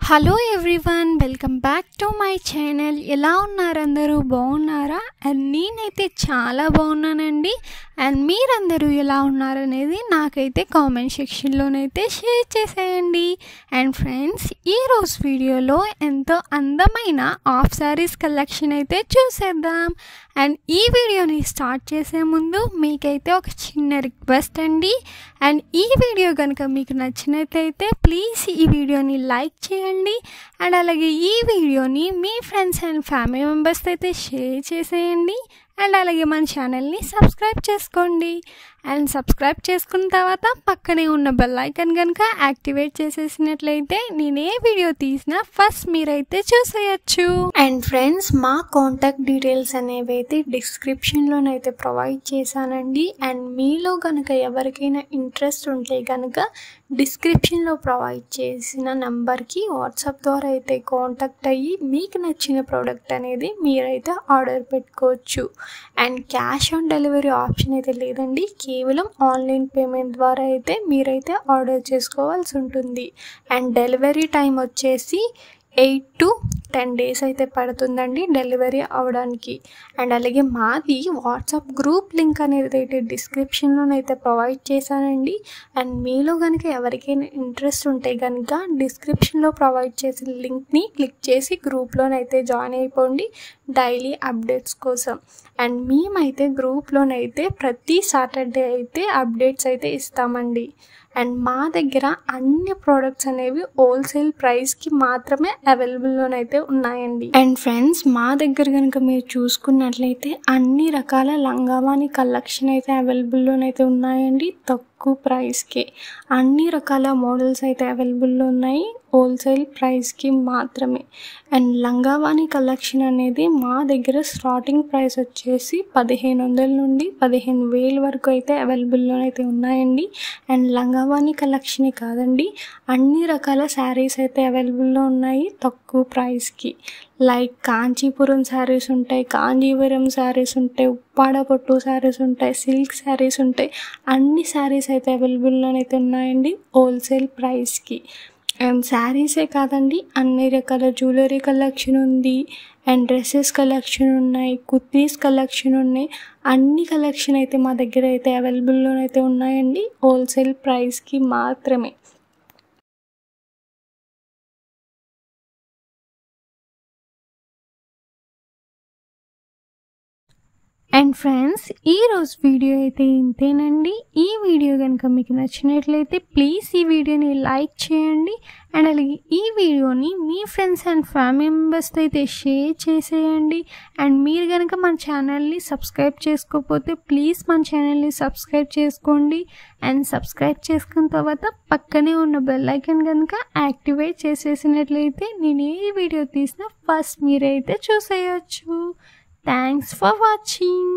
Hello everyone, welcome back to my channel. ఎలా ఉన్నారు అందరూ? బాగున్నారా? అండ్ నేనైతే చాలా బాగున్నానండి. అండ్ మీరందరూ ఎలా ఉన్నారనేది నాకైతే కామెంట్ సెక్షన్లోనైతే షేర్ చేసేయండి. అండ్ ఫ్రెండ్స్, ఈరోజు వీడియోలో ఎంతో అందమైన హాఫ్ శారీస్ కలెక్షన్ అయితే చూసేద్దాం. అండ్ ఈ వీడియోని స్టార్ట్ చేసే ముందు మీకైతే ఒక చిన్న రిక్వెస్ట్ అండి. అండ్ ఈ వీడియో కనుక మీకు నచ్చినట్లయితే ప్లీజ్ ఈ వీడియోని లైక్ చేయండి. అండ్ అలాగే ఈ వీడియోని మీ ఫ్రెండ్స్ అండ్ ఫ్యామిలీ మెంబర్స్తో అయితే షేర్ చేసేయండి. అండ్ అలాగే మన ఛానల్ని సబ్స్క్రైబ్ చేసుకోండి. అండ్ సబ్స్క్రైబ్ చేసుకున్న తర్వాత పక్కనే ఉన్న బెల్ ఐకాన్ కనుక యాక్టివేట్ చేసేసినట్లయితే నేను ఏ వీడియో తీసినా ఫస్ట్ మీరైతే చూసేయచ్చు. అండ్ ఫ్రెండ్స్, మా కాంటాక్ట్ డీటెయిల్స్ అనేవి అయితే డిస్క్రిప్షన్లోనైతే ప్రొవైడ్ చేశానండి. అండ్ మీలో కనుక ఎవరికైనా ఇంట్రెస్ట్ ఉంటే కనుక డిస్క్రిప్షన్లో ప్రొవైడ్ చేసిన నెంబర్కి వాట్సాప్ ద్వారా అయితే కాంటాక్ట్ అయ్యి మీకు నచ్చిన ప్రోడక్ట్ అనేది మీరైతే ఆర్డర్ పెట్టుకోవచ్చు. And cash on delivery option అయితే లేదండి. కేవలం ఆన్లైన్ పేమెంట్ ద్వారా అయితే మీరైతే ఆర్డర్ చేసుకోవాల్సి ఉంటుంది. అండ్ డెలివరీ టైం వచ్చేసి 8 to 10 days అయితే పడుతుందండి డెలివరీ అవ్వడానికి. అండ్ అలాగే మాది వాట్సాప్ గ్రూప్ లింక్ అనేది అయితే డిస్క్రిప్షన్లోనైతే ప్రొవైడ్ చేశానండి. అండ్ మీలో కనుక ఎవరికైనా ఇంట్రెస్ట్ ఉంటే కనుక డిస్క్రిప్షన్లో ప్రొవైడ్ చేసిన లింక్ని క్లిక్ చేసి గ్రూప్లోనైతే జాయిన్ అయిపోండి డైలీ అప్డేట్స్ కోసం. అండ్ మేమైతే గ్రూప్లోనైతే ప్రతి సాటర్డే అయితే అప్డేట్స్ అయితే ఇస్తామండి. అండ్ మా దగ్గర అన్ని ప్రోడక్ట్స్ అనేవి హోల్సేల్ ప్రైస్కి మాత్రమే అవైలబుల్లోనైతే ఉన్నాయండి. అండ్ ఫ్రెండ్స్, మా దగ్గర కనుక మీరు చూసుకున్నట్లయితే అన్ని రకాల లంగావాణి కలెక్షన్ అయితే అవైలబుల్లోనైతే ఉన్నాయండి. తక్కువ ప్రైస్కి అన్ని రకాల మోడల్స్ అయితే అవైలబుల్లో ఉన్నాయి, హోల్సేల్ ప్రైస్కి మాత్రమే. అండ్ లంగావాణి కలెక్షన్ అనేది మా దగ్గర స్టార్టింగ్ ప్రైస్ వచ్చేసి 1500 నుండి 15,000 వరకు అయితే అవైలబుల్లోనైతే ఉన్నాయండి. అండ్ లంగావాణి కలెక్షనే కాదండి, అన్ని రకాల శారీస్ అయితే అవైలబుల్లో ఉన్నాయి తక్కువ ప్రైస్కి. లైక్ కాంచీపురం శారీస్ ఉంటాయి, కాంజీవరం శారీస్ ఉంటాయి, ఉప్పాడ పట్టు శారీస్ ఉంటాయి, సిల్క్ శారీస్ ఉంటాయి. అన్ని శారీస్ అయితే అవైలబుల్లోనైతే ఉన్నాయండి హోల్సేల్ ప్రైస్కి. అండ్ శారీసే కాదండి, అన్ని రకాల జ్యువెలరీ కలెక్షన్ ఉంది. అండ్ డ్రెస్సెస్ కలెక్షన్ ఉన్నాయి, కుర్తీస్ కలెక్షన్ ఉన్నాయి. అన్ని కలెక్షన్ అయితే మా దగ్గర అయితే అవైలబుల్లోనైతే ఉన్నాయండి హోల్సేల్ ప్రైస్కి మాత్రమే. అండ్ ఫ్రెండ్స్, ఈరోజు వీడియో అయితే ఇంతేనండి. ఈ వీడియో కనుక మీకు నచ్చినట్లయితే ప్లీజ్ ఈ వీడియోని లైక్ చేయండి. అండ్ అలాగే ఈ వీడియోని మీ ఫ్రెండ్స్ అండ్ ఫ్యామిలీ మెంబర్స్తో అయితే షేర్ చేసేయండి. అండ్ మీరు కనుక మన ఛానల్ని సబ్స్క్రైబ్ చేసుకోకపోతే ప్లీజ్ మన ఛానల్ని సబ్స్క్రైబ్ చేసుకోండి. అండ్ సబ్స్క్రైబ్ చేసుకున్న తర్వాత పక్కనే ఉన్న బెల్ ఐకాన్ కనుక యాక్టివేట్ చేసేసినట్లయితే నేను ఏ వీడియో తీసినా ఫస్ట్ మీరైతే చూసేయచ్చు. Thanks for watching.